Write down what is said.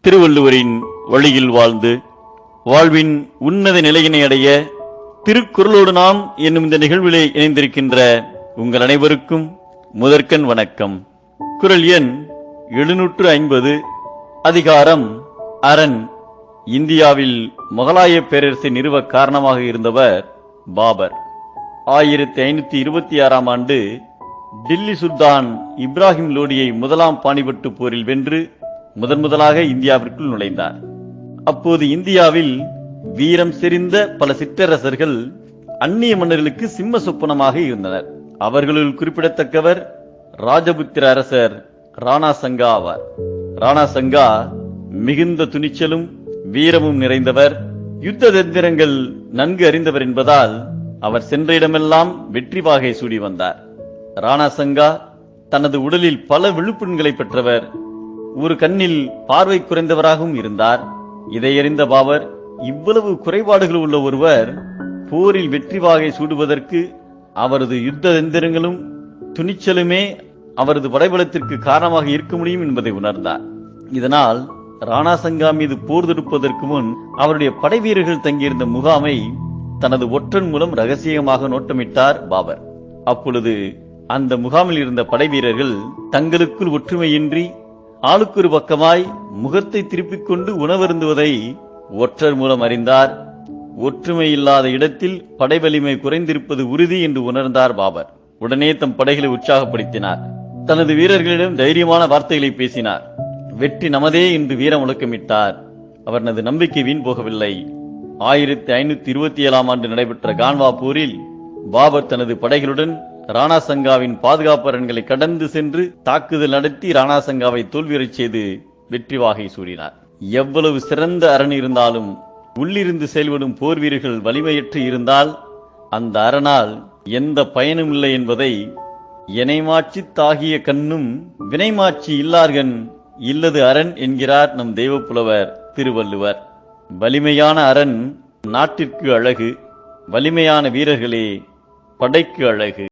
திருவள்ளுவரின் வழியில் வாழ்ந்து வாழ்வின் உன்னத நிலையினை அடைய திருக்குறளோடு நாம் என்னும் இந்த நிகழ்விலே இணைந்திருக்கின்ற உங்கள் அனைவருக்கும் முதற்கண் வணக்கம். குறள் எண் 750. அதிகாரம் அரண். இந்தியாவில் முகலாய பேரரசை நிறுவ காரணமாக இருந்தவர் பாபர். 1526ஆம் ஆண்டு டில்லி சுல்தான் இப்ராஹிம் லோடியை முதலாம் பானிபட்டு போரில் வென்று முதலாக இந்தியாவிற்குள் நுழைந்தார். அப்போது இந்தியாவில் வீரம் செறிந்த பல சிற்றரசர்கள் அந்நிய மன்னர்களுக்கு சிம்ம சொப்பனமாக இருந்தனர். அவர்களுள் குறிப்பிடத்தக்கவர் ராஜபுத்திர அரசர் ராணா சங்கா ஆவார். ராணா சங்கா மிகுந்த துணிச்சலும் வீரமும் நிறைந்தவர், யுத்த தந்திரங்கள் நன்கு அறிந்தவர் என்பதால் அவர் சென்ற இடமெல்லாம் வெற்றி வாகை சூடி வந்தார். ராணா சங்கா தனது உடலில் பல விழுப்புண்களை பெற்றவர், ஒரு கண்ணில் பார்வை குறைந்தவராகவும் இருந்தார். இதையறிந்த பாபர், இவ்வளவு குறைபாடுகள் உள்ள ஒருவர் போரில் வெற்றி வாகை சூடுவதற்கு அவரது யுத்த தந்திரங்களும் துணிச்சலுமே அவரது படைபலத்திற்கு காரணமாக இருக்க முடியும் என்பதை உணர்ந்தார். இதனால் ராணா சங்கா மீது போர் தொடுப்பதற்கு முன் அவருடைய படை வீரர்கள் தங்கியிருந்த முகாமை தனது ஒற்றன் மூலம் ரகசியமாக நோட்டமிட்டார் பாபர். அப்பொழுது அந்த முகாமில் இருந்த படை வீரர்கள் தங்களுக்குள் ஒற்றுமையின்றி ஆளுக்கொரு பக்கமாய் முகத்தை திருப்பிக் கொண்டு உணவருந்துவதை ஒற்றர் மூலம் அறிந்தார். ஒற்றுமை இல்லாத இடத்தில் படை வலிமை குறைந்திருப்பது உறுதி என்று உணர்ந்தார் பாபர். உடனே தம் படைகளை உற்சாகப்படுத்தினார். தனது வீரர்களிடம் தைரியமான வார்த்தைகளை பேசினார். வெற்றி நமதே என்று வீர முழக்கமிட்டார். அவரது நம்பிக்கை வீண் போகவில்லை. 1527ஆம் ஆண்டு நடைபெற்ற கான்வா போரில் பாபர் தனது படைகளுடன் ராணா சங்காவின் பாதுகாப்பு அரண்களை கடந்து சென்று தாக்குதல் நடத்தி ராணா சங்காவை தோல்வியறச் செய்து வெற்றி வாகை சூடினார். எவ்வளவு சிறந்த அரண் இருந்தாலும் உள்ளிருந்து செயல்படும் போர் வீரர்கள் வலிமையற்று இருந்தால் அந்த அரணால் எந்த பயனும் இல்லை என்பதை எனைமாட்சி தாகிய கண்ணும் வினைமாட்சி இல்லார்கண் இல்லது அரண் என்கிறார் நம் தெய்வப்புலவர் திருவள்ளுவர். வலிமையான அரண் நாட்டிற்கு அழகு, வலிமையான வீரர்களே படைக்கு அழகு.